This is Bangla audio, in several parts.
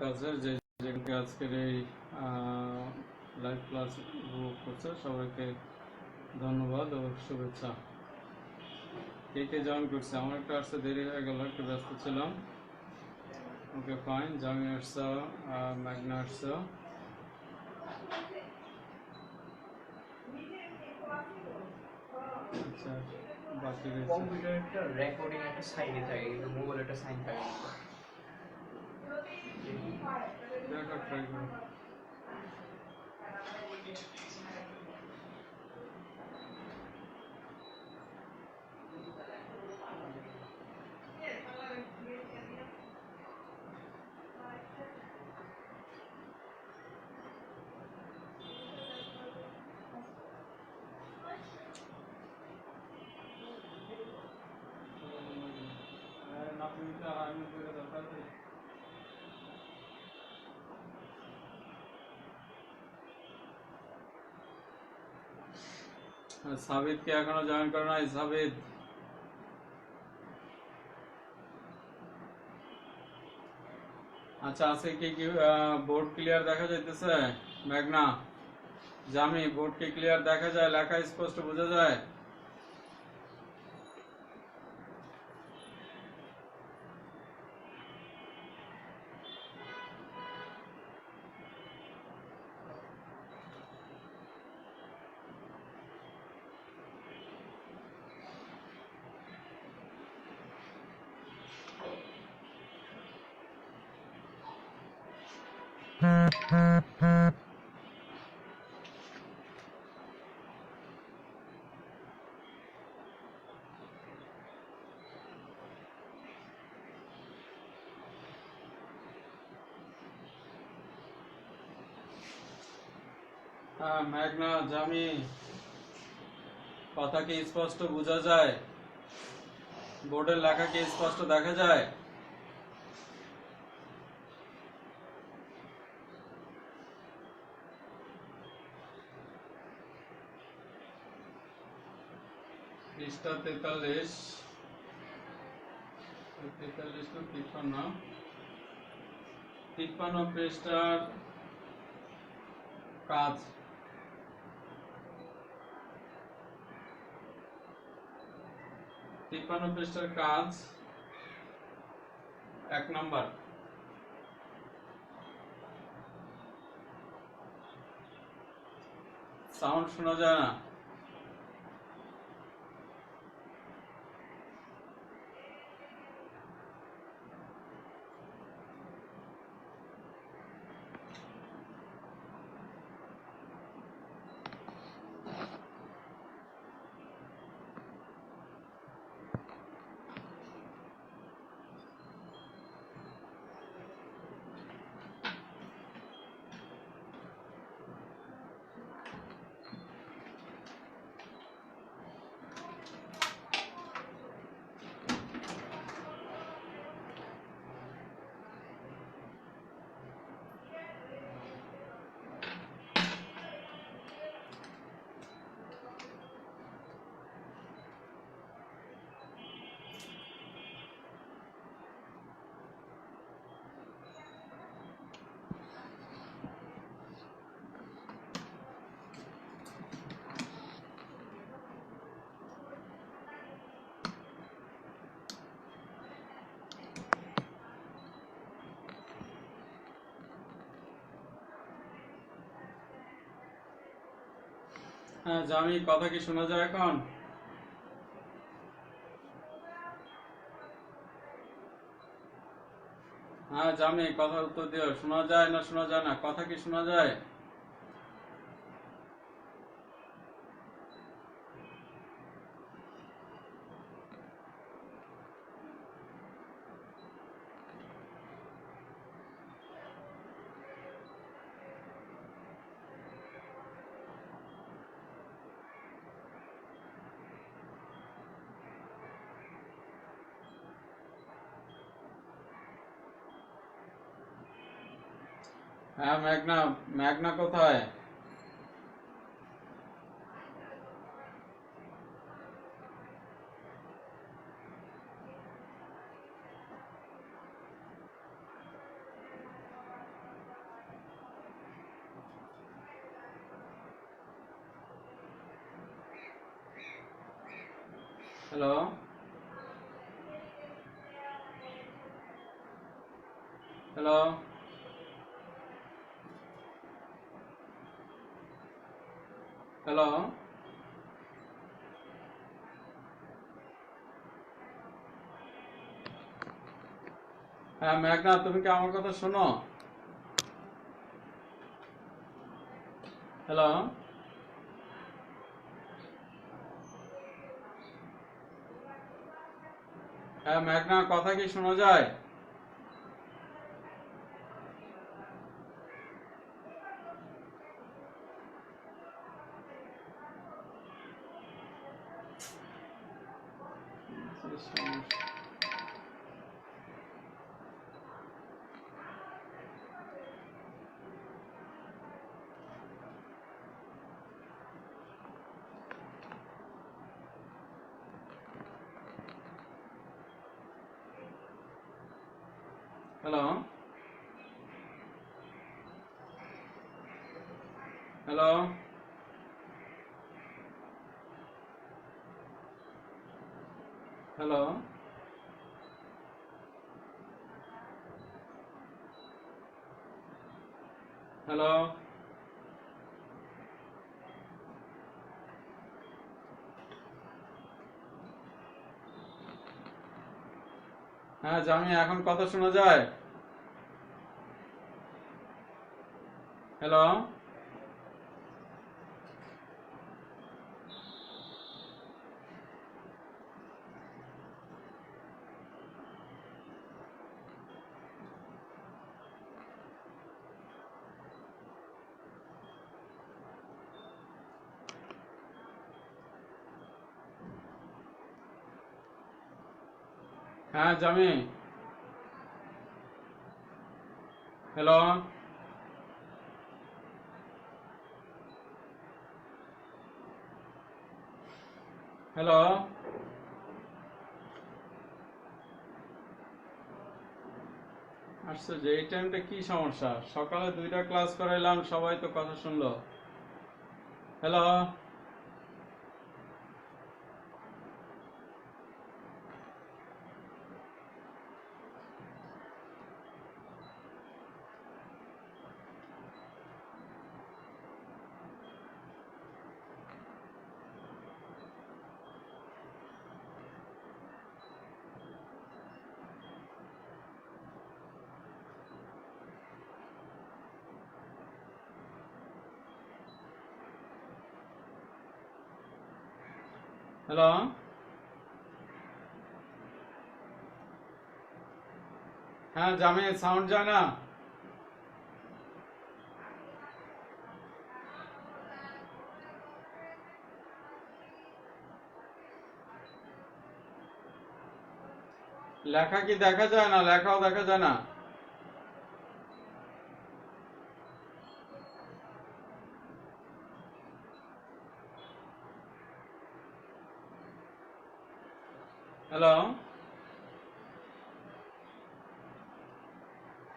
কাছের যে যেখানে আজকের এই লাইভ ক্লাস উপভোগ করছে সবাইকে ধন্যবাদ ও শুভেচ্ছা। কে কে জয়েন করছে? আমার একটু আসতে দেরি হয়ে গেল, একটু ব্যস্ত ছিলাম। ওকে ফাইন, জামি আসছো, ম্যাগনা আসছো। আচ্ছা, বাকি কম্পিউটার একটা রেকর্ডিং একটা সাইডে থাকে কিন্তু মোবাইল একটা সাইন থাকে না। দেখো ট্রাই করো। সাবিত কে এখনো জয়েন করে নাই? সাবিত আচ্ছা, আজকে কি বোর্ড ক্লিয়ার দেখা যাইতেছে? মেঘনা, জামি, বোর্ড কি ক্লিয়ার দেখা যায়? লেখা স্পষ্ট বোঝা যায়? হ্যাঁ মেঘনা, জামি, কথা কি স্পষ্ট বোঝা যায়? বোর্ডের লেখা কি স্পষ্ট দেখা যায়? পৃষ্ঠা 43 না 53 পৃষ্ঠার কাজ। তিপ্পান্ন পৃষ্ঠার কাজ 1 নাম্বার। সাউন্ড শোনা যায় না? হ্যাঁ জামি, কথা কি শোনা যায় এখন? হ্যাঁ জামি, কথার উত্তর দিও। শোনা যায় না শোনা যায় না? কথা কি শোনা যায়? হ্যাঁ মেঘনা, মেঘনা কোথায়? হ্যালো হ্যালো হ্যালো হ্যাঁ মেঘনা, তুমি কি আমার কথা শোনো? হ্যালো হ্যাঁ মেঘনা, কথা কি শোনা যায়? হ্যালো হ্যালো হ্যালো হ্যালো হ্যাঁ জামি, এখন কথা শোনা যায়? হ্যালো হ্যাঁ জামি, হ্যালো হ্যালো আশ্চর্য, এই টাইমটা কি সমস্যা? সকালে 2টা ক্লাস করাইলাম, সবাই তো কথা শুনলো। হ্যালো হ্যালো হ্যাঁ জামি, সাউন্ড যায় না? লেখা কি দেখা যায় না? লেখাও দেখা যায় না? হ্যালো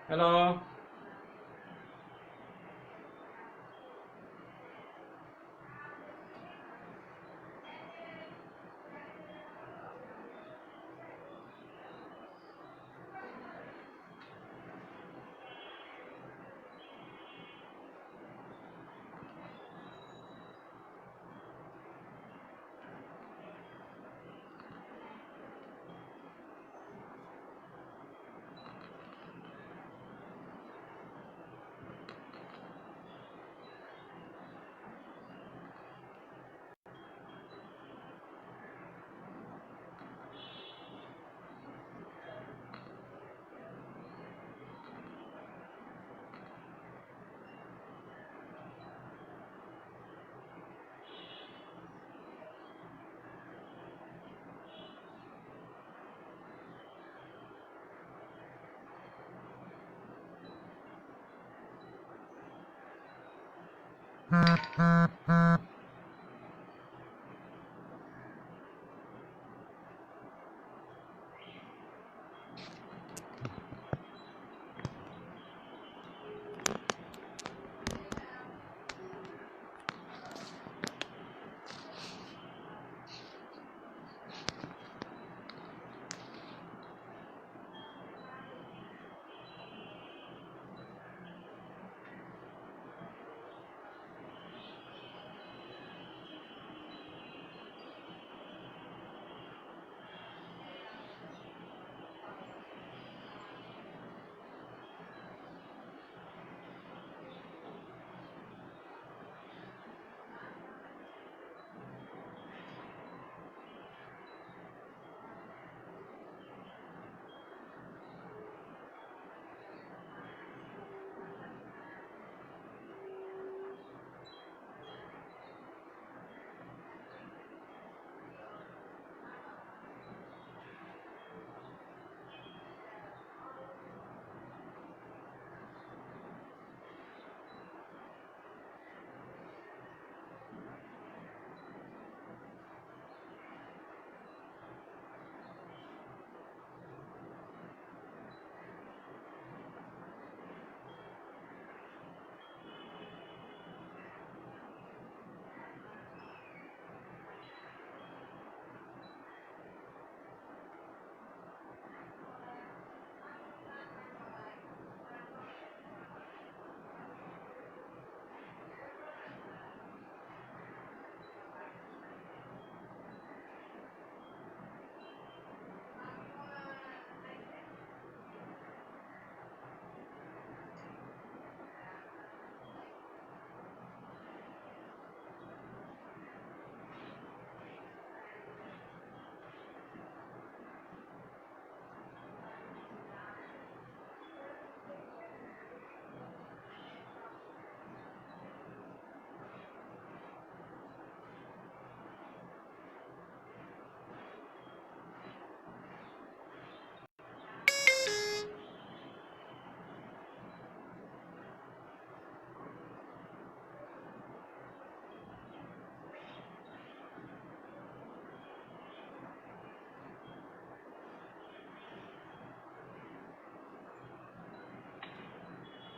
হ্যালো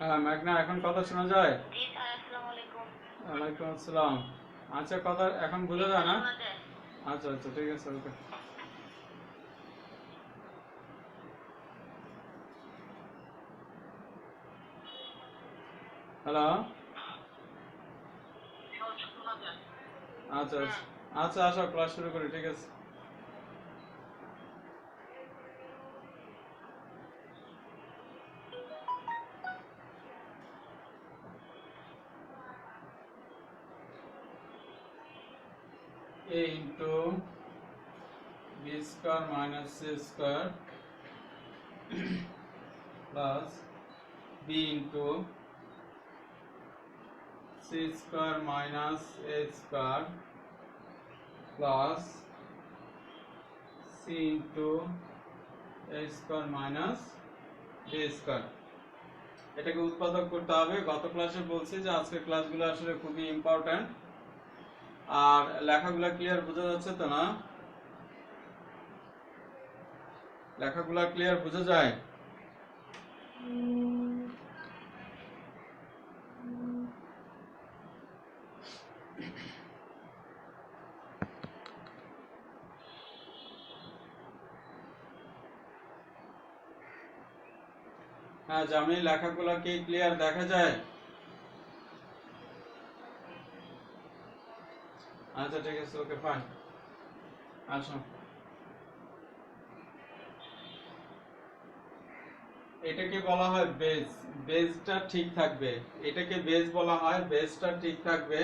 হ্যাঁ মেঘনা, এখন কথা শোনা যায়? জি স্যার, আসসালামু আলাইকুম। ওয়ালাইকুম আসসালাম। আচ্ছা, কথা এখন বোঝা যায় না? শোনা যায়? আচ্ছা আচ্ছা, ঠিক আছে, ওকে। হ্যালো। আচ্ছা আচ্ছা আচ্ছা, আসো ক্লাস শুরু করি, ঠিক আছে। a into b square minus c square plus b into c square minus a square plus c into a square minus b square। এটাকে উৎপাদক করতে হবে। গত ক্লাসে বলছি যে আজকের ক্লাসগুলো আসলে খুবই ইম্পর্ট্যান্ট। আর লেখাগুলো ক্লিয়ার বোঝা যাচ্ছে তো না? লেখাগুলো ক্লিয়ার বোঝা যায়? হ্যাঁ জামি, লেখাগুলো কি ক্লিয়ার দেখা যায়? আচ্ছা ঠিক আছে, ওকে ফাইন। আসো, এটাকে বলা হয় বেজ। বেজটা ঠিক থাকবে, এটাকে বেজ বলা হয়। বেজটা ঠিক থাকবে।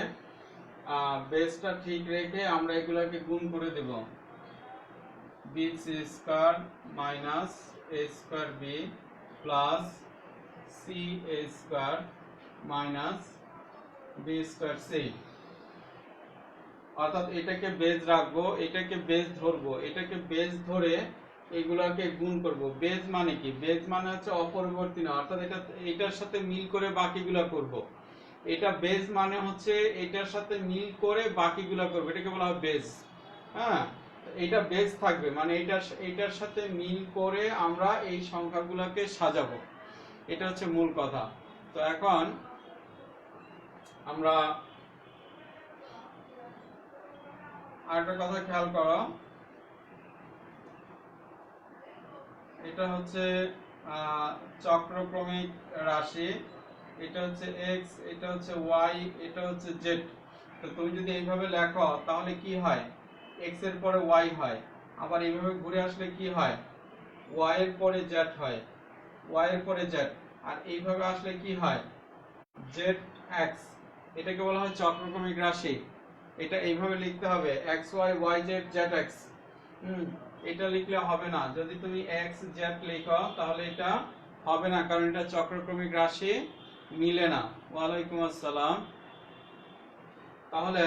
বেজটা ঠিক রেখে আমরা এগুলাকে গুণ করে দেব। B c square minus a square b plus c a square minus b square c. অর্থাৎ এটাকে বেজ রাখবো, এটাকে বেজ ধরবো, এটাকে বেজ ধরে এগুলাকে গুণ করব। বেজ মানে কি? বেজ মানে হচ্ছে অপরিবর্তনীয়, অর্থাৎ এটা এটার সাথে মিল করে বাকিগুলা করব। এটা বেজ মানে হচ্ছে এটার সাথে মিল করে বাকিগুলা করব, এটাকে বলা হয় বেজ। হ্যাঁ, এটা বেজ থাকবে মানে এটার সাথে মিল করে আমরা এই সংখ্যাগুলোকে সাজাবো, এটা হচ্ছে মূল কথা। তো এখন আমরা আরেকটা কথা খেয়াল করো। এটা হচ্ছে চক্রক্রমিক রাশি। এটা হচ্ছে x, এটা হচ্ছে y, এটা হচ্ছে z। তো তুমি যদি এইভাবে লেখো তাহলে কি হয়? x এর পরে y হয়। আবার এইভাবে ঘুরে আসলে কি হয়? y এর পরে z হয়, y এর পরে z। আর এইভাবে আসলে কি হয়? zx। এটাকে বলা হয় চক্রক্রমিক রাশি। এটা এইভাবে লিখতে হবে, xy yz zx। এটা লিখলে হবে না। যদি তুমি x z লেখো তাহলে এটা হবে না, কারণ এটা চক্রক্রমিক রাশি, মিলে না। ওয়ালাইকুম আসসালাম। তাহলে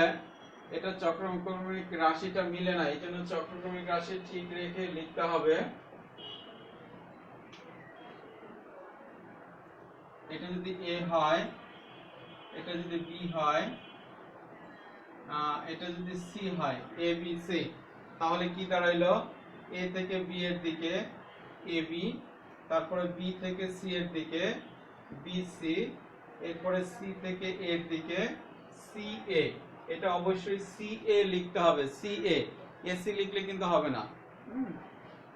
এটা চক্রক্রমিক রাশিটা মিলে না, এই জন্য চক্রক্রমিক রাশি ঠিক রেখে লিখতে হবে। এটা যদি a হয়, এটা যদি b হয়, এটা যদি c হয়, a b c, তাহলে কি দাঁড়াইলো? a থেকে b এর দিকে ab, তারপরে b থেকে c এর দিকে bc, এরপরে c থেকে a এর দিকে ca। এটা অবশ্যই ca লিখতে হবে, ca। ac লিখলে কিন্তু হবে না।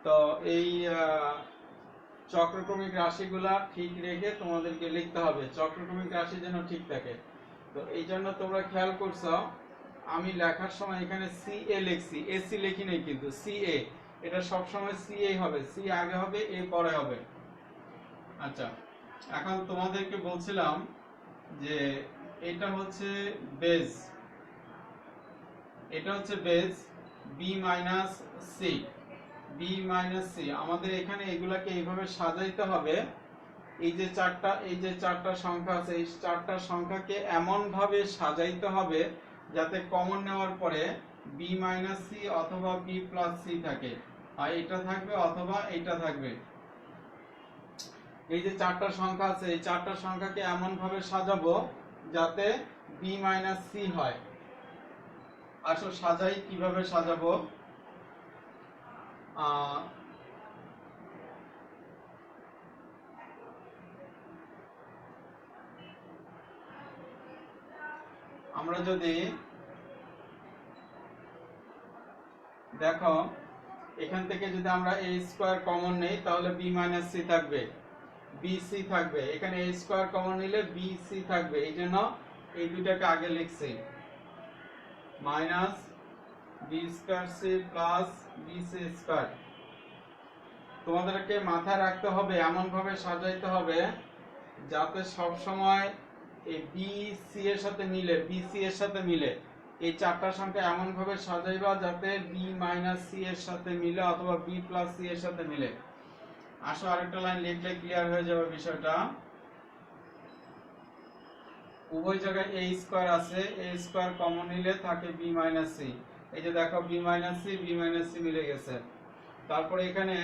তো এই চক্রক্রমিক রাশিগুলা ঠিক রেখে তোমাদেরকে লিখতে হবে, চক্রক্রমিক রাশি যেন ঠিক থাকে। তো এই জন্য তোমরা খেয়াল করছো, আমি লেখার সময় এখানে CA লিখছি, AC লিখি নাই কিন্তু CA। এটা সব সময় CA হবে, C আগে হবে, A পরে হবে। আচ্ছা, এখন তোমাদেরকে বলছিলাম যে এটা হচ্ছে বেজ, এটা হচ্ছে base B minus C। B minus C আমাদের এখানে এগুলাকে এইভাবে সাজাইতে হবে। এই যে চারটা সংখ্যা আছে, এই চারটা সংখ্যাকে এমন ভাবে সাজাইতে হবে যাতে কমন নেওয়ার পরে b মাইনাস c অথবা b প্লাস c থাকে, আর এটা থাকবে অথবা এটা থাকবে। এই যে চারটা সংখ্যা আছে, এই চারটা সংখ্যাকে এমন ভাবে সাজাবো যাতে b মাইনাস c হয়। আসো সাজাই, কিভাবে সাজাবো? আহ, আমরা যদি দেখো এখান থেকে যদি আমরা a স্কয়ার কমন নেই তাহলে b মাইনাস c থাকবে, bc থাকবে। এখানে a স্কয়ার কমন নিলে bc থাকবে, এই জন্য এই দুটাকে আগে লিখছি minus b square c plus bc square. তোমাদেরকে মাথায় রাখতে হবে, এমন ভাবে সাজাইতে হবে যাতে সব সময় এই bc এর সাথে মিলে, bc এর সাথে মিলে। এই চারটা সংখ্যা এমন ভাবে সাজাইবা যাতে b মাইনাস c এর সাথে মিলে অথবা b প্লাস c এর সাথে মিলে। আসো আরেকটা লাইন লিখলে ক্লিয়ার হয়ে যাবে বিষয়টা। উভয় জায়গায় a স্কয়ার আছে, a স্কয়ার কমন নিলে থাকে b মাইনাস c। এই যে দেখো b মাইনাস c মিলে গেছে। তারপরে এখানে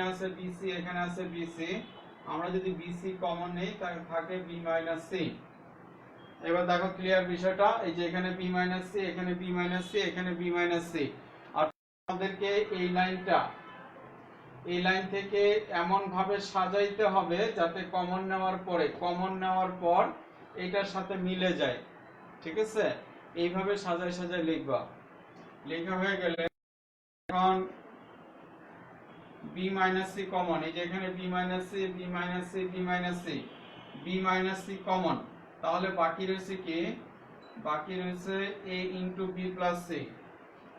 আছে bc, এখানে আছে bc। আমরা যদি bc কমন নেই তাহলে থাকে b মাইনাস c। এবার দেখো ক্লিয়ার বিষয়টা, এই যে এখানে b মাইনাস c, এখানে b মাইনাস c, এখানে b মাইনাস c। আর আমাদেরকে এই লাইন থেকে এমন ভাবে সাজাইতে হবে যাতে কমন নেওয়ার পর এটার সাথে মিলে যায়, ঠিক আছে? এইভাবে সাজায় লিখবা। লেখা হয়ে গেলে এখন b মাইনাস c কমন, এই যে এখানে b minus c, b minus c, b minus c, b minus c common. তাহলে বাকি রয়েছে কি? বাকি রয়েছে a into b plus c।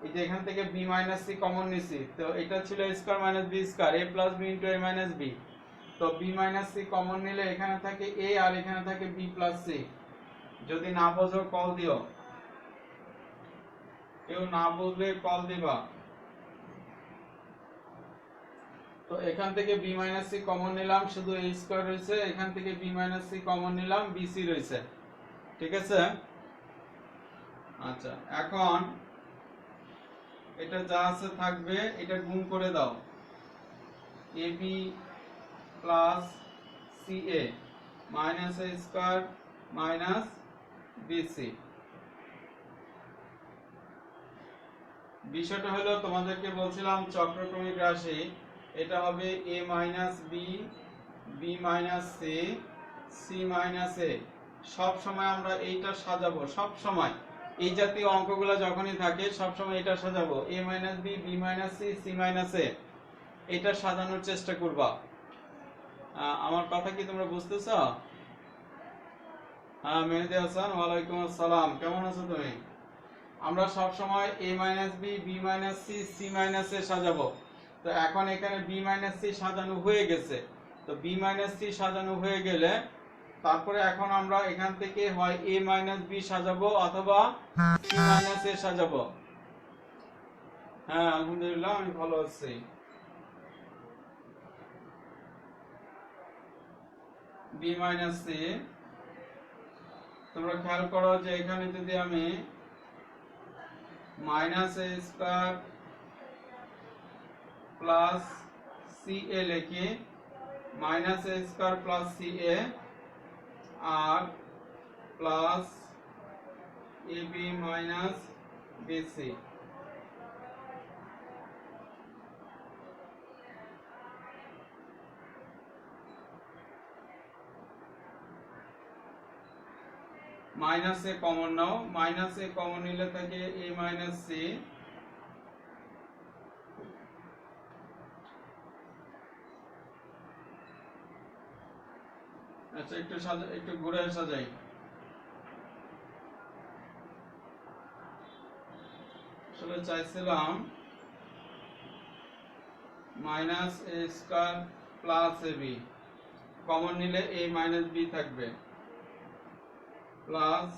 এই যে এখান থেকে b মাইনাস c কমন নিছি, তো এটা ছিল a square minus b square, a plus b into a minus b। তো b মাইনাস c কমন নিলে এখানে থাকে a আর এখানে থাকে b প্লাস c। যদি না বোঝো কল দিও, কেউ না বুঝলে কল দিবা। তো এখান থেকে b মাইনাস c কমন নিলাম, শুধু a স্কয়ার রয়েছে। এখান থেকে b মাইনাস c কমন নিলাম, bc রয়েছে, ঠিক আছে? আচ্ছা, এখন এটা যা আছে থাকবে, এটা গুণ করে দাও, ab plus ca minus a square minus bc। বিষয়টা হলো তোমাদেরকে বলছিলাম চক্রক্রমিক রাশি, এটা হবে a minus b, b minus c, c minus a। সব সময় আমরা এইটা সাজাবো, সব সময় এই জাতীয় অঙ্কগুলো যখনই থাকে সব সময় এটা সাজাবো, a minus b, b minus c, c minus a। এটা সাজানোর চেষ্টা করবা। আমার কথা কি তোমরা বুঝতেছো? হ্যাঁ, মেহেদি হাসান, ওয়ালাইকুম আসসালাম, কেমন আছো তুমি? আমরা সব সময় a minus b, b minus c, c minus a সাজাবো। তো এখন এখানে b মাইনাস c সাজানো হয়ে গেছে। তো b মাইনাস c সাজানো হয়ে গেলে তারপরে এখন আমরা এখান থেকে হয় a মাইনাস b সাজাবো অথবা c মাইনাস a সাজাবো। হ্যাঁ, আলহামদুলিল্লাহ, আমি ভালো আছি। b মাইনাস c, তোমরা খেয়াল করো যে এখানে যদি আমি minus a square plus ca লিখি, minus a square plus ca আর plus ab minus bc। Minus a common নাও, মাইনাস a কমন নিলে থাকে a মাইনাস c। আচ্ছা, একটু ঘুরে সাজাই। আসলে চাইছিলাম minus a square plus ab, common নিলে a মাইনাস b থাকবে, প্লাস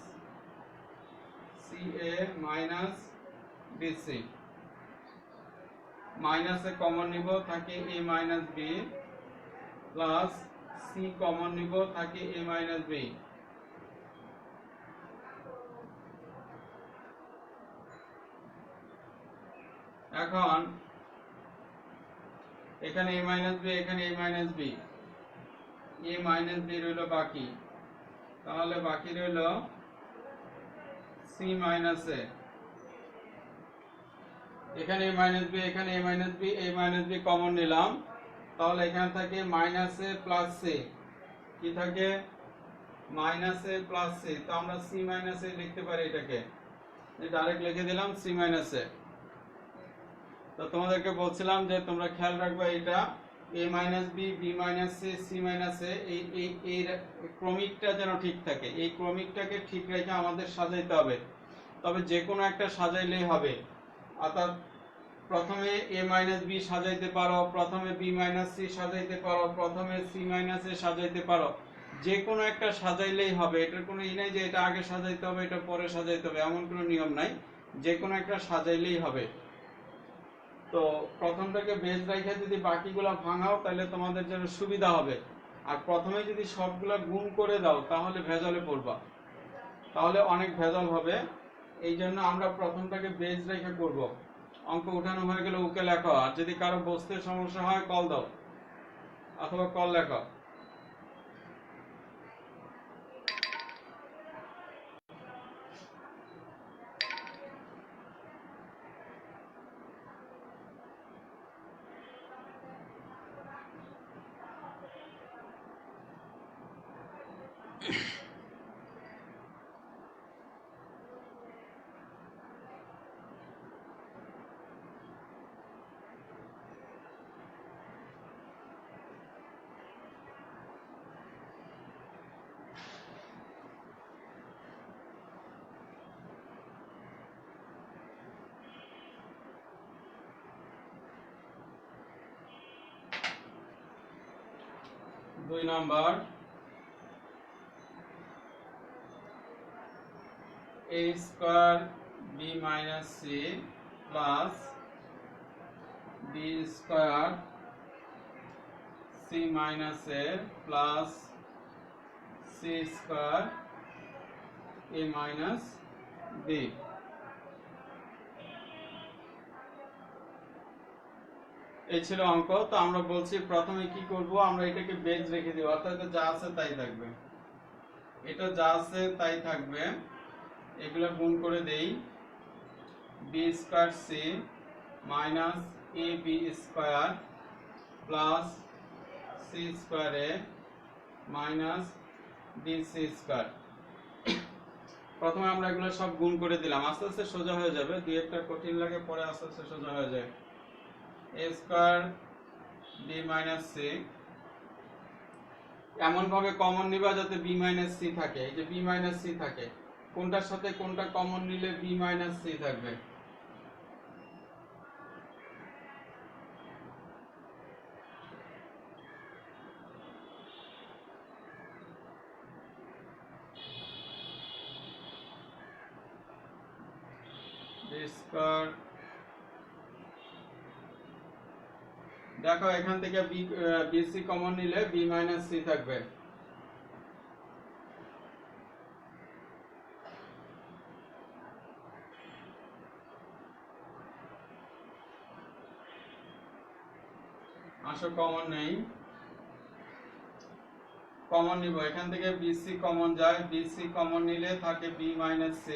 ca মাইনাস bc। মাইনাসে কমন নিব, থাকে a minus b, plus c common নিব, থাকে a মাইনাস b। এখন এখানে a মাইনাস b, এখানে a minus b, a minus b রইল বাকি। তাহলে বাকি রইল c মাইনাস a। এখানে a মাইনাস b, এখানে a minus b, a minus b common নিলাম, তাহলে এখানে থাকে মাইনাস a প্লাস c। কি থাকে? মাইনাস এ প্লাস সি, তো আমরা সি মাইনাস এ লিখতে পারি এটাকে, ডাইরেক্ট লিখে দিলাম সি মাইনাস এ। তো তোমাদেরকে বলছিলাম যে তোমরা খেয়াল রাখবে এটা a minus b, b minus c, c minus a, এই ক্রমিকটা যেন ঠিক থাকে। এই ক্রমিকটাকে ঠিক রেখে আমাদের সাজাইতে হবে, তবে যে কোনো একটা সাজাইলেই হবে। অর্থাৎ প্রথমে এ মাইনাস বি সাজাইতে পারো, প্রথমে বি মাইনাস সি সাজাইতে পারো, প্রথমে সি মাইনাস এ সাজাইতে পারো, যে কোনো একটা সাজাইলেই হবে। এটার কোনো ই নাই যে এটা আগে সাজাইতে হবে এটা পরে সাজাইতে হবে, এমন কোনো নিয়ম নাই, যে কোনো একটা সাজাইলেই হবে। তো প্রথমটাকে বেজ রেখে যদি বাকিগুলো ভাঙাও তাহলে তোমাদের জন্য সুবিধা হবে। আর প্রথমে যদি সবগুলা গুণ করে দাও তাহলে ভেজালে পড়বা, তাহলে অনেক ভেজাল হবে। এই জন্য আমরা প্রথমটাকে বেজ রেখে করব। অঙ্ক উঠানো হয়ে গেলে ওকে লেখো, আর যদি কারো বুঝতে সমস্যা হয় কল দাও অথবা কল লেখো। দুই number, a square b minus c plus b square c minus a plus c square a minus b। এই ছিল অঙ্ক। তো আমরা বলছি প্রথমে কি করব, আমরা এটাকে বেজ রেখে দিব, অর্থাৎ যা আছে তাই থাকবে, এটা যা আছে তাই থাকবে। এগুলো গুণ করে দেই, b square c minus a b square plus c square a minus b c square. প্রথমে আমরা এগুলো সব গুণ করে দিলাম, আস্তে আস্তে সোজা হয়ে যাবে, দুই একটা কঠিন লাগে পরে আস্তে আস্তে সোজা হয়ে যায়। a square b minus c, এমন ভাবে কমন নিবা যাতে b মাইনাস c থাকে। এই যে b মাইনাস c থাকে, কোনটার সাথে কোনটা কমন নিলে b মাইনাস c থাকবে। b স্কয়ার, দেখো এখান থেকে bc কমন নিলে b মাইনাস c থাকবে। আসো কমন নেই, কমন নিব, এখান থেকে bc কমন যায়, bc কমন নিলে থাকে b মাইনাস c,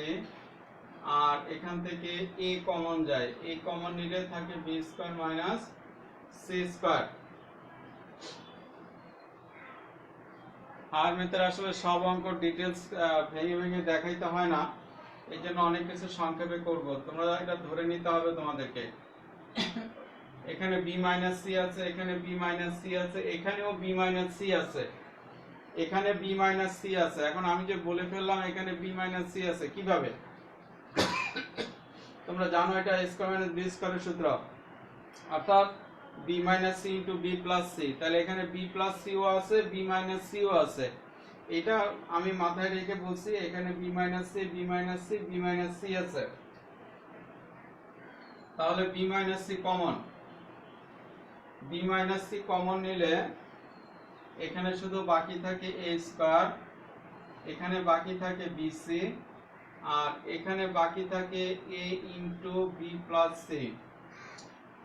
আর এখান থেকে a কমন যায়, a কমন নিলে থাকে b square minus c square. আর মেথড আসলে সব অঙ্ক ডিটেইলস ভেঙে ভেঙে দেখাইতে হয় না, এই জন্য অনেক কিছু সংক্ষেপে করব, তোমরা এটা ধরে নিতে হবে তোমাদেরকে। এখানে b মাইনাস c আছে, এখানে b মাইনাস c আছে, এখানেও b মাইনাস c আছে, এখানে b মাইনাস c আছে। এখন আমি যে বলে ফেললাম এখানে b মাইনাস c আছে, কিভাবে? তোমরা জানো এটা a স্কয়ার মাইনাস b স্কয়ারের সূত্র, অর্থাৎ b minus c into b plus c। তাহলে এখানে b প্লাস c ও আছে, b মাইনাস c ও আছে, এটা আমি মাথায় রেখে বলছি। এখানে b minus c, b minus c, b minus c আছে, তাহলে b minus c common, b minus c common নিলে এখানে শুধু বাকি থাকে a স্কয়ার, এখানে বাকি থাকে bc, আর এখানে বাকি থাকে a into b plus c।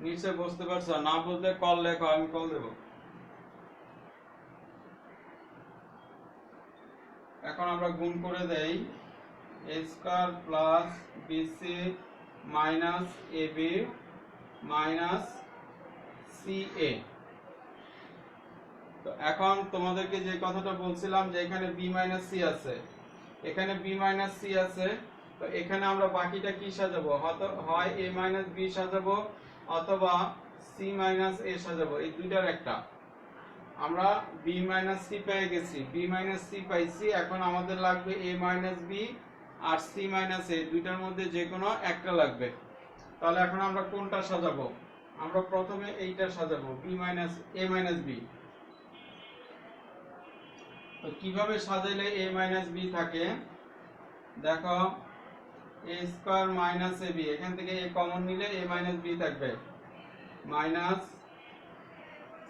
নিশ্চয় বুঝতে পারছো, না বুঝলে কল লেখো, আমি কল দেব। এখন আমরা গুণ করে দেই, a square plus bc minus ab minus ca। তো এখন তোমাদেরকে যে কথাটা বলছিলাম যে এখানে বি মাইনাস সি আছে, এখানে বি মাইনাস সি আছে, তো এখানে আমরা বাকিটা কি সাজাবো? হয় এ মাইনাস বি সাজাবো অথবা সি মাইনাস এ সাজাবো, এই দুইটার একটা। আমরা বি মাইনাস সি পেয়ে গেছি, বি মাইনাস সি পাইছি, এখন আমাদের লাগবে এ মাইনাস বি আর সি মাইনাস এ, দুইটার মধ্যে যে কোনো একটা লাগবে। তাহলে এখন আমরা কোনটা সাজাবো? আমরা প্রথমে এইটা সাজাবো, b minus a minus b. তো কিভাবে সাজাইলে এ মাইনাস বি থাকে? দেখো, a square minus a b, এখান থেকে এ কমন নিলে এ মাইনাস বি থাকবে, minus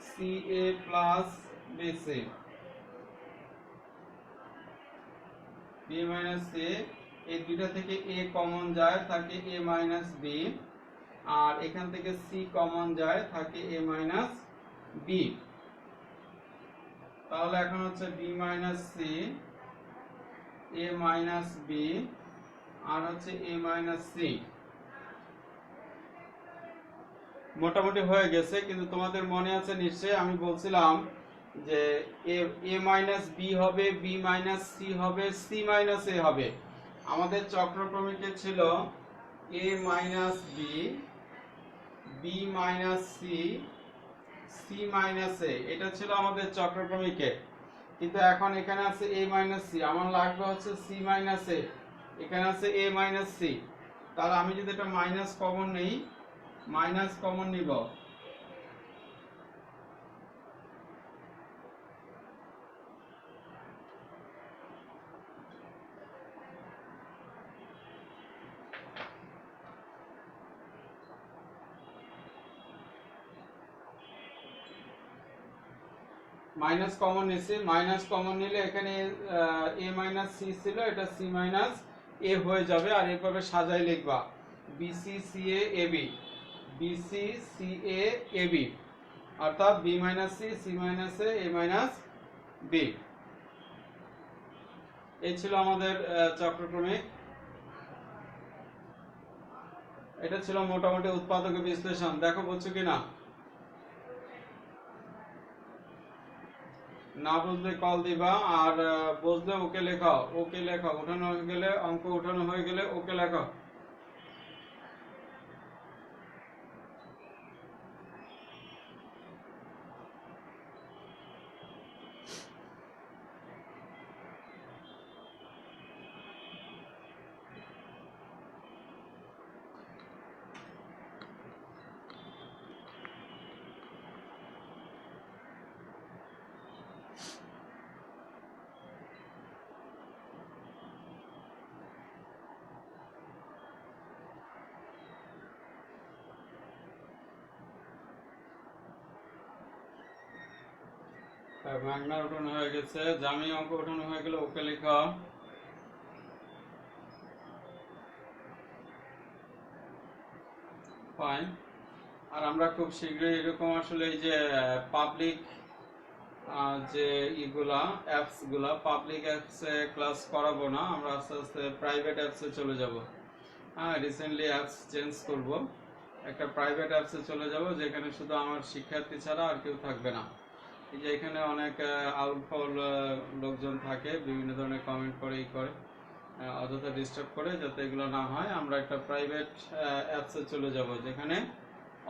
c a plus B c, b minus c, এই দুইটা থেকে এ কমন যায় থাকে এ মাইনাস বি, আর এখান থেকে সি কমন যায় থাকে এ মাইনাস বি। তাহলে এখন হচ্ছে বি মাইনাস সি, এ মাইনাস বি, আর হচ্ছে এ মাইনাস সি। মোটামুটি হয়ে গেছে, কিন্তু তোমাদের মনে আছে নিশ্চয়ই আমি বলছিলাম যে এ মাইনাস বি হবে, বি মাইনাস সি হবে, সি মাইনাস এ হবে। আমাদের চক্রক্রমিকে ছিল a minus b, b minus c, c minus a, এটা ছিল আমাদের চক্রক্রমিকে। কিন্তু এখন এখানে আছে এ মাইনাস সি, আমার লাগবে হচ্ছে সি মাইনাস এ, এখানে আছে এ মাইনাস সি। তাহলে আমি যদি এটা মাইনাস কমন নেই, মাইনাস কমন নিব, মাইনাস কমন নিছি, মাইনাস কমন নিলে এখানে এ মাইনাস সি ছিল, এটা সি মাইনাস এ হয়ে যাবে। আর এভাবে সাজাই লিখবা, bc c a a b, bc c a a b, অর্থাৎ b minus c, c minus a minus b. এই ছিল আমাদের চক্রক্রমিক। এটা ছিল মোটামুটি উৎপাদক বিশ্লেষণ। দেখো বুঝছো কিনা? না বুঝলে কল দিবা, আর বুঝলে ওকে লেখাও, ওকে লেখাও, উঠানো হয়ে গেলে, অঙ্ক উঠানো হয়ে গেলে ওকে লেখাও। ম্যাগনা উঠানো হয়ে গেছে, জামি অঙ্ক উঠানো হয়ে গেলে ওকে লেখাও। ফাইন। আর আমরা খুব শীঘ্রই এরকম আসলে এই যে পাবলিক যে ইগুলা অ্যাপস গুলা, পাবলিক অ্যাপসে ক্লাস করাবো না, আমরা আস্তে আস্তে প্রাইভেট অ্যাপসে চলে যাব। হ্যাঁ, রিসেন্টলি অ্যাপস চেঞ্জ করব, একটা প্রাইভেট অ্যাপসে চলে যাব যেখানে শুধু আমার শিক্ষার্থী ছাড়া আর কেউ থাকবে না। এই যে এখানে অনেক আউটফল লোকজন থাকে, বিভিন্ন ধরনের কমেন্ট করে, ই করে, অযথা ডিস্টার্ব করে, যাতে এগুলো না হয় আমরা একটা প্রাইভেট অ্যাপসে চলে যাব যেখানে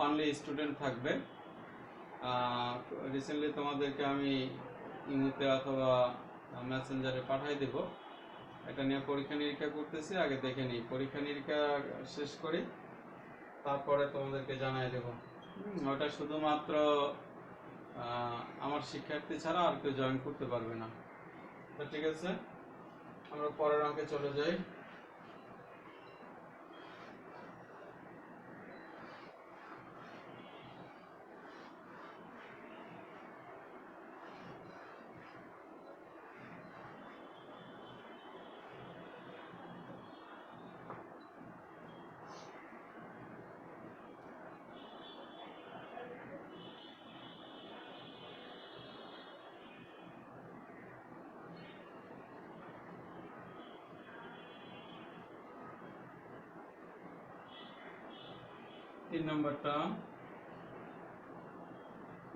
অনলি স্টুডেন্ট থাকবে। রিসেন্টলি তোমাদেরকে আমি ইমোতে অথবা মেসেঞ্জারে পাঠাই দেব। এটা নিয়ে পরীক্ষা নিরীক্ষা করতেছি, আগে দেখে নিই, পরীক্ষা নিরীক্ষা শেষ করি, তারপরে তোমাদেরকে জানাই দেব। ওটা শুধুমাত্র আমার শিক্ষার্থী ছাড়া আর কেউ জয়েন করতে পারবে না। তো ঠিক আছে, আমরা পরের অঙ্কে চলে যাই। তিন নম্বরটা,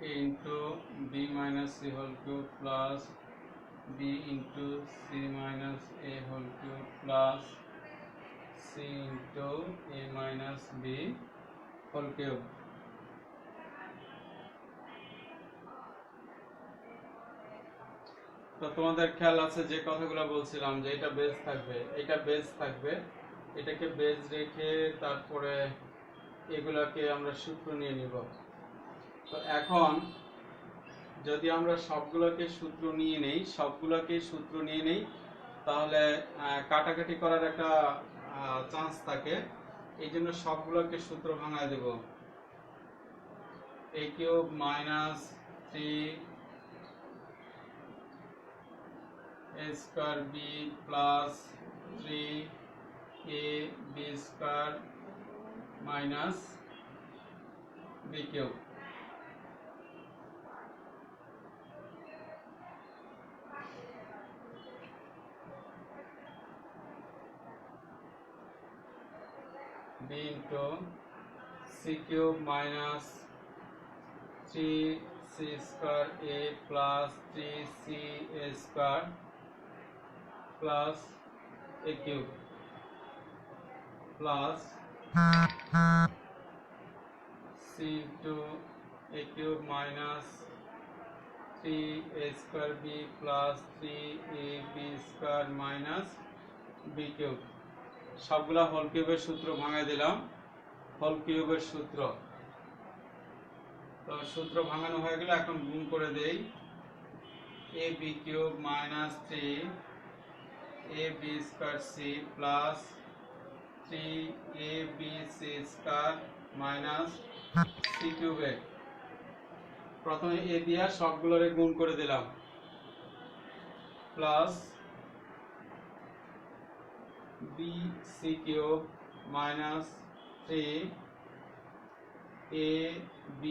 into b minus c whole cube plus b into c minus a whole cube plus c into a minus b whole cube। তো তোমাদের খেয়াল আছে যে কথাগুলো বলছিলাম যে এটা বেস থাকবে, এটা বেস থাকবে, এটাকে বেস রেখে তারপরে এগুলাকে আমরা সূত্র নিয়ে নিব। তো এখন যদি আমরা সবগুলোকে সূত্র নিয়ে নেই তাহলে কাটাকাটি করার একটা চান্স থাকে, এই জন্য সবগুলোকে সূত্র ভাঙায় দেব। a cube minus 3 a square b plus 3 a b square minus b cube. b into c cube minus 3c square a plus 3c a square plus a cube plus c into a cube minus 3a square b plus 3ab square minus b cube। সবগুলা হোল কিউবের সূত্র ভাঙায় দিলাম। হোল কিউবের সূত্র, তো সূত্র ভাঙানো হয়ে গেলে এখন গুণ করে দেই। a b cube minus 3 a b square c plus 3 a b c square minus c কিউবে। প্রথমে a দিয়া সবগুলোরে গুণ করে দিলাম plus b c cube minus 3 a b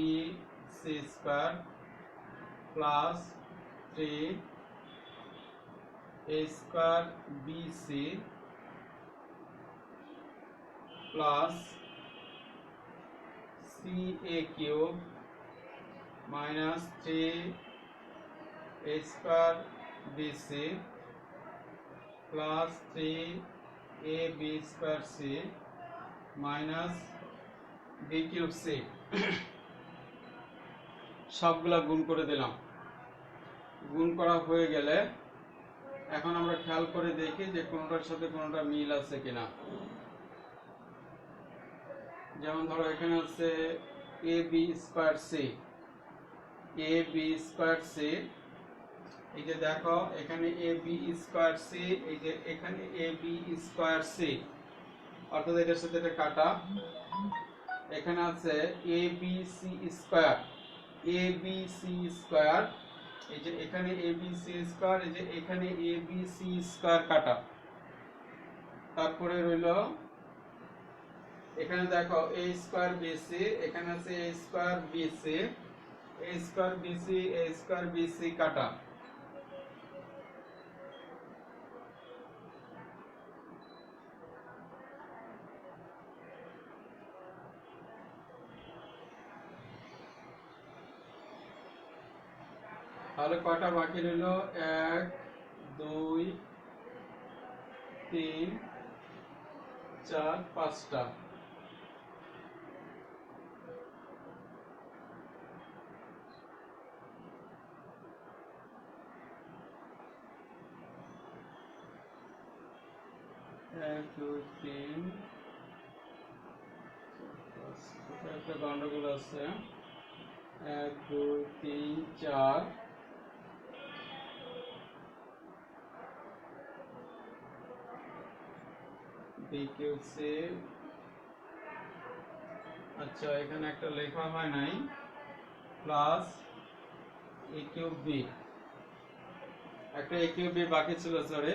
c square plus 3 a square b c plus c a cube minus 3 a square b c plus 3 a b square c minus b cube c। সবগুলা গুণ করে দিলাম। গুণ করা হয়ে গেলে এখন আমরা খেয়াল করে দেখি যে কোনটার সাথে কোনটা মিল আছে কিনা। যেমন ধরো এখানে আছে a b square c, a b square c, এই যে দেখো এখানে a b স্কয়ার c, এই যে এখানে a b স্কয়ার c, অর্থাৎ এটার সাথে এটা কাটা। এখানে আছে a b c square, a b c square, এই যে এখানে a b c স্কয়ার, এই যে এখানে a b c স্কয়ার কাটা। তারপরে রইল এখানে দেখো a স্কয়ার b c, এখানে আছে a square b c, a square b c, a square b c কাটা। তাহলে কয়টা বাকি রইল? 1 2 3 4 5টা। একটা গন্ডগোল আছে। 1 2 3 4 BQC। আচ্ছা এখানে একটা লেখা হয় নাই, প্লাস a কিউব b, একটা a কিউব b বাকি ছিল, সরি।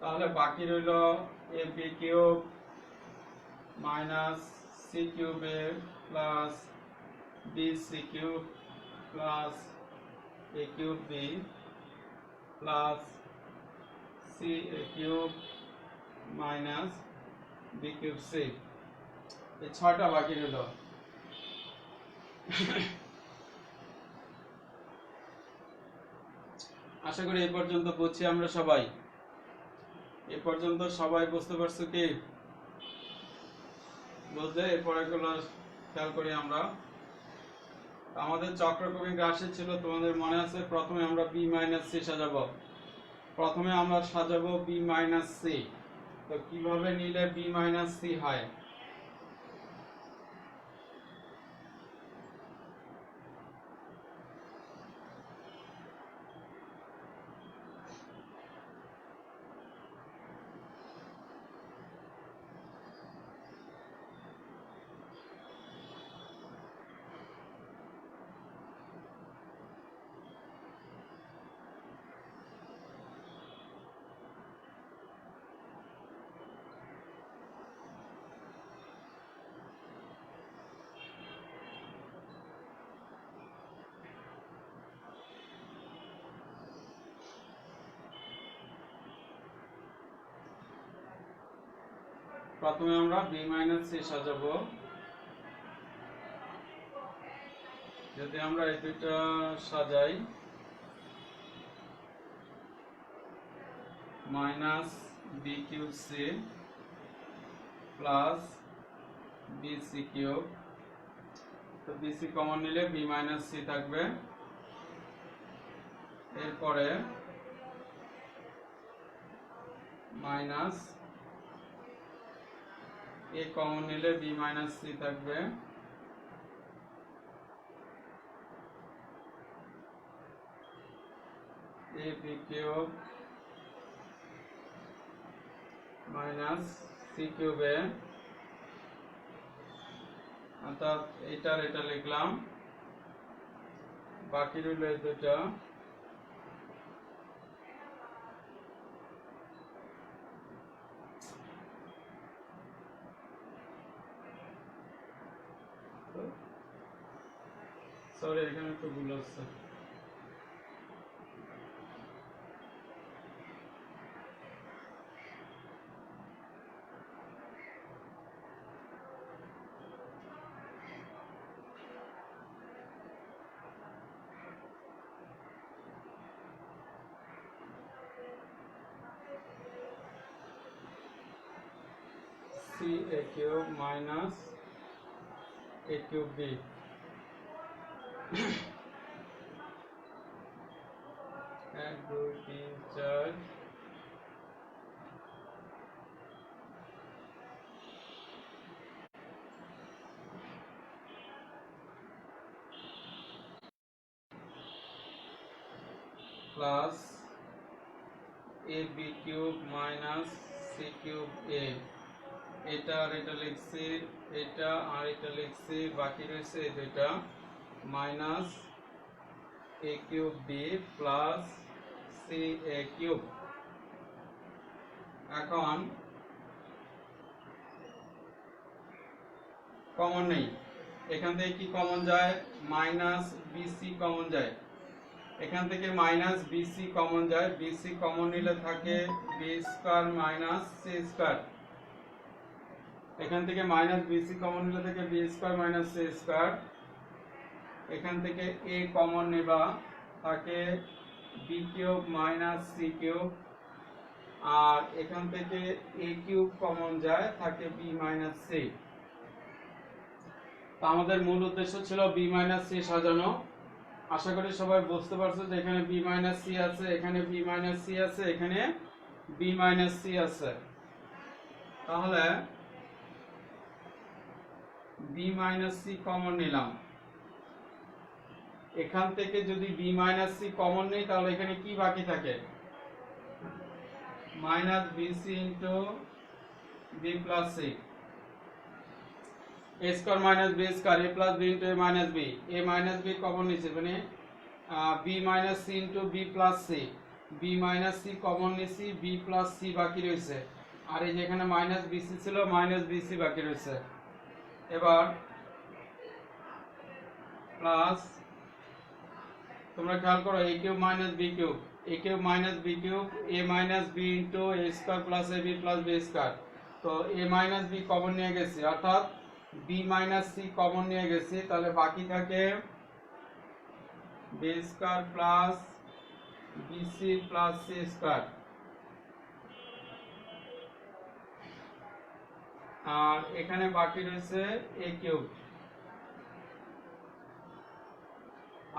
তাহলে বাকি রইল a b cube minus c cube a plus b c cube plus a cube b plus c a cube minus B cube C, এই 6টা বাকি রইল। আশা করি এই পর্যন্ত বুঝছি আমরা সবাই। এই পর্যন্ত সবাই বুঝতে পারছো কি? বুঝলে এরপরে গুলো খেয়াল করি আমরা। আমাদের চক্রকোণী রাশি ছিল, তোমাদের মনে আছে, প্রথমে আমরা বি মাইনাস সি সাজাবো। প্রথমে আমরা সাজাবো বি মাইনাস সি। তো কিভাবে নিলে বি মাইনাস সি হয়? প্রথমে আমরা বি মাইনাস সি সাজাবো। যদি আমরা এই দুইটা সাজাই, minus B cube C plus B C cube, তো বি সি কমন নিলে বি মাইনাস সি থাকবে। এরপরে মাইনাস এ কমন নিলে বি মাইনাস সি থাকবে। A B cube minus C কিউবে, অর্থাৎ এটার এটা লিখলাম, বাকি রইল এই দুটা। সরি, এখানে একটু ভুল হচ্ছে। C a cube minus a cube b, এক দুই তিন চার, plus a B cube minus c cube a, এটা আর এটা লিখছি, এটা আর এটা লিখছি, বাকি রয়েছে এই দুইটা, minus a cube B plus c a cube. এখন কমন নেই, এখান থেকে কি কমন যায়? মাইনাস বিসি কমন যায়, এখান থেকে মাইনাস বিসি কমন যায়। বিসি কমন নিলে থাকে b square minus c square. এখান থেকে মাইনাস বিসি কমন নিলে থাকে b square minus c square. এখান থেকে এ কমন নেবা, থাকে b cube minus c cube. আর এখান থেকে এ কিউব কমন যায়, থাকে বি মাইনাস সি। তো আমাদের মূল উদ্দেশ্য ছিল বি মাইনাস সি সাজানো। আশা করি সবাই বুঝতে পারছো যে এখানে বি মাইনাস সি আছে, এখানে বি মাইনাস সি আছে, এখানে বি মাইনাস সি আছে। তাহলে বি মাইনাস সি কমন নিলাম, এখান থেকে যদি বি মাইনাস সি কমন নেই তাহলে এখানে কি বাকি থাকে? Minus bc into b plus c, a square minus b square, a plus b into a minus b, a minus b common নিচ্ছে, মানে b minus c into b plus c, b minus c common নিছি, বি প্লাস সি বাকি রয়েছে। আর এই যেখানে মাইনাস বিসি ছিল, মাইনাস বিসি বাকি রয়েছে। এবার প্লাস, তোমরা খেয়াল করো, a cube minus B cube, a cube minus B cube, A minus B into A square plus a B plus B square. তো a মাইনাস বি কমন নিয়ে গেছি, অর্থাৎ b মাইনাস সি কমন নিয়ে গেছি, তাহলে বাকি থাকে b square plus bc plus c square, আর এখানে বাকি রয়েছে a কিউব।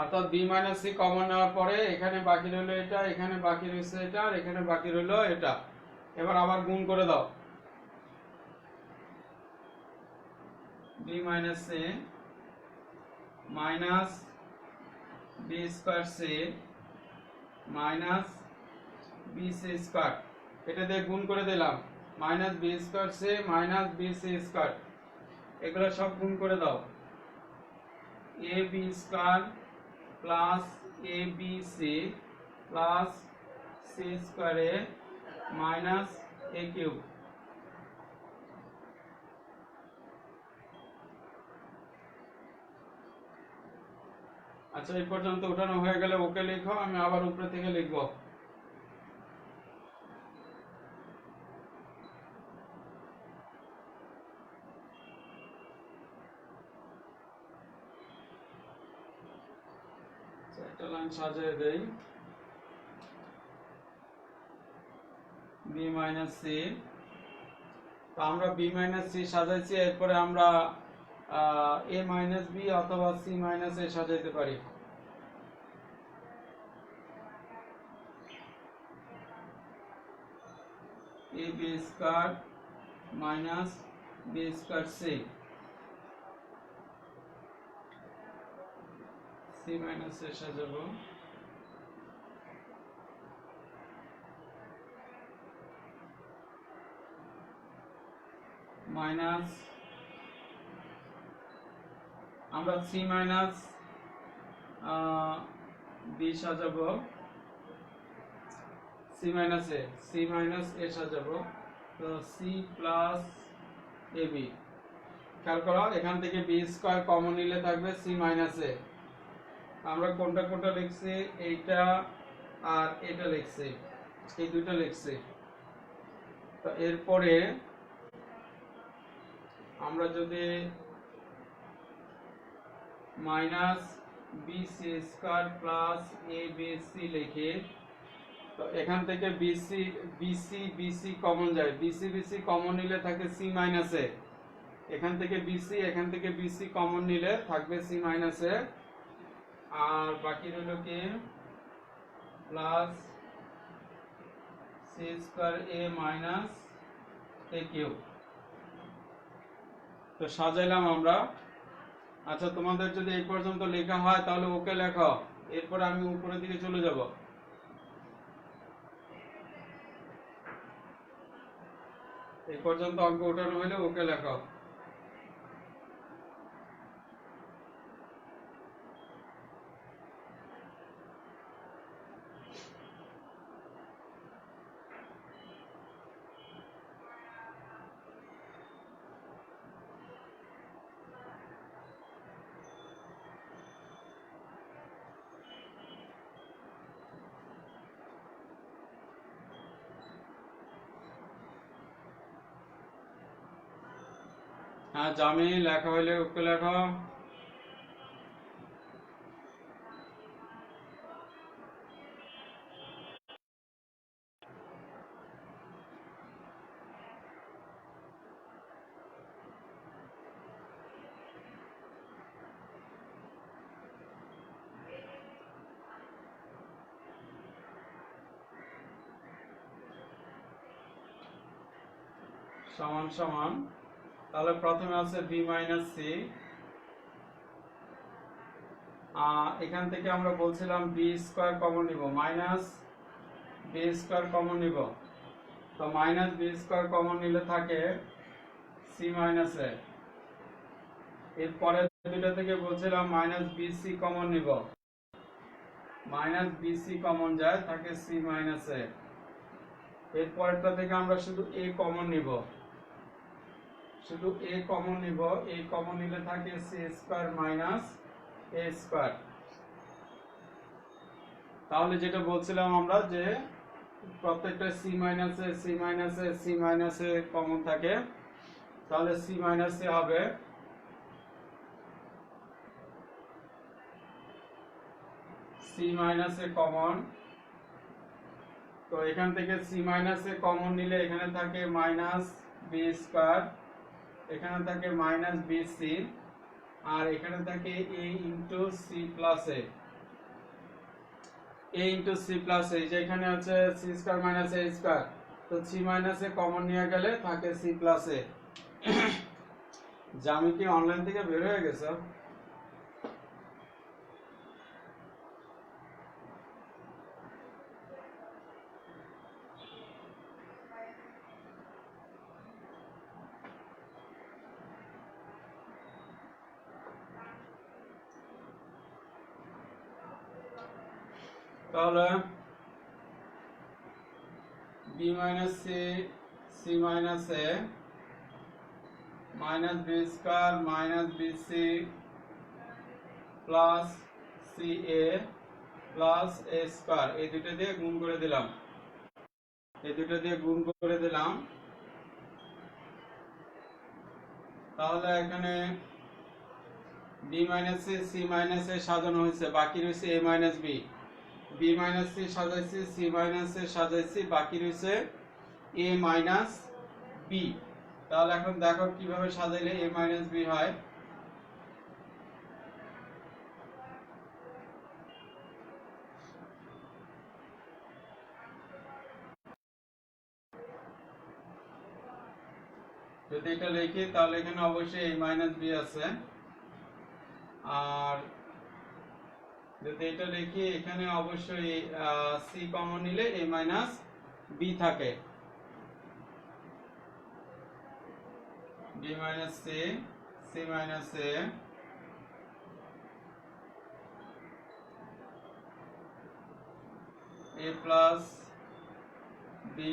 অর্থাৎ বি মাইনাস সি কমন নেওয়ার পরে এখানে বাকি রইলো এটা, এখানে বাকি রয়েছে এটা, আর এখানে বাকি রইলো এটা। এবার আবার গুণ করে দাও, b minus c minus b square c minus b c square, এটা দিয়ে গুণ করে দিলাম, minus b square c minus b c square, এগুলো সব গুণ করে দাও, a b square plus a b c plus c স্কয়ারে মাইনাস এ কিউব। আচ্ছা, এই পর্যন্ত উঠানো হয়ে গেলে ওকে লিখো, আমি আবার উপরে থেকে লিখবো। একটা লাইন সাজিয়ে দেই, বি মাইনাস সি, তো আমরা বি মাইনাস সি সাজাইছি, এরপরে আমরা এ মাইনাস বি অথবা সি মাইনাস এ সাজাইতে পারি। A b square minus b square c, c minus a সাজাবো, মাইনাস আমরা সি মাইনাস বি সাজাবো, সি মাইনাস এ সাজাবো, তো সি প্লাস এ বি। খেয়াল করো, এখান থেকে বি স্কয়ার কমন নিলে থাকবে সি মাইনাস এ। আমরা কোনটা কোনটা লিখছি, এইটা আর এটা লিখছি, এই দুটো লিখছি। তো এরপরে আমরা যদি minus b c square plus a b c লিখি, তো এখান থেকে বিসি কমন যায়, বিসি কমন নিলে থাকে সি মাইনাস এ, এখান থেকে বিসি কমন নিলে থাকবে সি মাইনাস এ, আর বাকি রইল কি plus c square a minus a cube. তো সাজাইলাম আমরা। আচ্ছা, তোমাদের যদি এই পর্যন্ত লেখা হয় তাহলে ওকে লেখো, এরপর আমি উপরের দিকে চলে যাব। এই পর্যন্ত অঙ্ক উঠানো হলে ওকে লেখো। হ্যাঁ জামি, লেখা হইলে ওকে লেখো। সমান সমান, তাহলে প্রথমে আছে বি মাইনাস সি, এখান থেকে আমরা বলছিলাম বি স্কয়ার কমন নিব, মাইনাস বি স্কয়ার কমন নিব, তো মাইনাস বি স্কয়ার কমন নিলে থাকে সি মাইনাস এ। এরপরে দুটো থেকে বলছিলাম মাইনাস বিসি কমন নিব, মাইনাস বিসি কমন যায়, থাকে সি মাইনাস এ। এরপরেরটা থেকে আমরা শুধু এ কমন নিব, শুধু এ কমন নিব, এ কমন নিলে থাকে C square minus a square. তাহলে যেটা বলছিলাম আমরা যে প্রত্যেকটা সি মাইনাসে কমন থাকে, তাহলে সি মাইনাসে হবে সি মাইনাসে কমন। তো এখান থেকে সি মাইনাসে কমন নিলে এখানে থাকে মাইনাস বি স্কয়ার, এখানে থাকে মাইনাস বি সি, আর এখানে থাকে এ ইন্টু সি প্লাস এ ইন্টু সি প্লাস এ, যেখানে হচ্ছে C square minus a square. তো সি মাইনাসে কমন নিয়ে গেলে থাকে সি প্লাস এ। জ্যামিতি অনলাইন থেকে বের হয়ে গেছে। তাহলে b minus c minus a minus b square minus b c plus c a plus a square, এই দুটো দিয়ে গুণ করে দিলাম, তাহলে এখানে b minus c minus a সাজানো হয়েছে, বাকি রয়েছে a minus b. B minus c সাজাইছি, সি মাইনাস এ সাজাইছি, বাকি রয়েছে এ মাইনাস বি। তাহলে এখন দেখো কিভাবে সাজাইলে এ মাইনাস বি হয়। যদি এটা লিখি তাহলে এখানে অবশ্যই এ মাইনাস বি আছে, আর যদি এটা লিখি এখানে অবশ্যই সি কমন নিলে এ মাইনাস বি থাকে। বি মাইনাস সি মাইনাস এ প্লাস বি।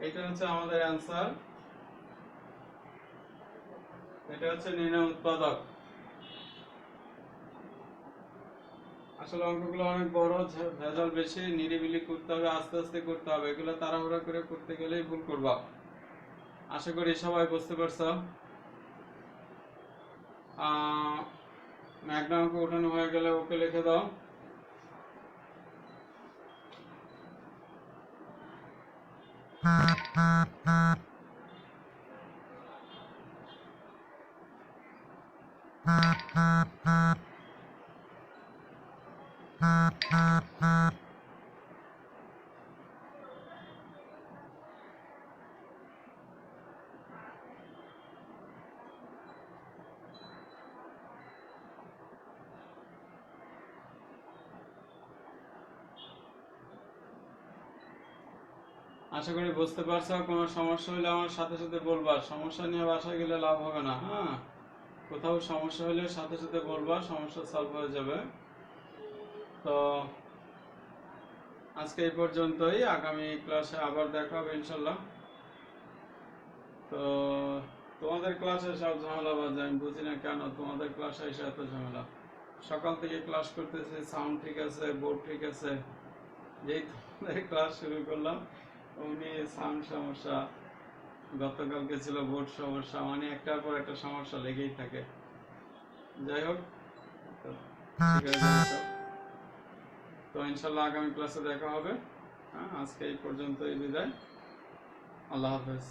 এটা হচ্ছে আমাদের অ্যান্সার, এটা হচ্ছে নির্ণয় উৎপাদক। আসলে অঙ্কগুলো অনেক বড়, ভেজাল বেশি, নিরিবিলি করতে হবে, আস্তে আস্তে করতে হবে, এগুলো তাড়াহুড়া করে করতে গেলেই ভুল করবা। আশা করি সবাই বুঝতে পারছো। ম্যাগনা অঙ্ক উঠানো হয়ে গেলে ওকে লিখে দাও। আশা করি বুঝতে পারছো। কোনো সমস্যা হলে আমার সাথে সাথে বলবা, সমস্যা নিয়ে বাসায় গেলে লাভ হবে না। হ্যাঁ, কোথাও সমস্যা হলে সাথে সাথে বলবা, সমস্যা সলভ হয়ে যাবে। তো আজকে এই পর্যন্তই, আগামী ক্লাসে আবার দেখা হবে ইনশাল্লাহ। তো তোমাদের ক্লাসে সব ঝামেলা বাজে, আমি বুঝি না কেন তোমাদের ক্লাসে এসে এত ঝামেলা। সকাল থেকে ক্লাস করতেছি, সাউন্ড ঠিক আছে, বোর্ড ঠিক আছে, যেই তোমাদের ক্লাস শুরু করলাম অমনি সাউন্ড সমস্যা, গতকালকে ছিল বোর্ড সমস্যা, মানে একটার পর একটা সমস্যা লেগেই থাকে। যাই হোক, ঠিক আছে, তো ইনশাল্লাহ আগামী ক্লাসে দেখা হবে। হ্যাঁ, আজকে এই পর্যন্তই, বিদায়, আল্লাহ হাফেজ।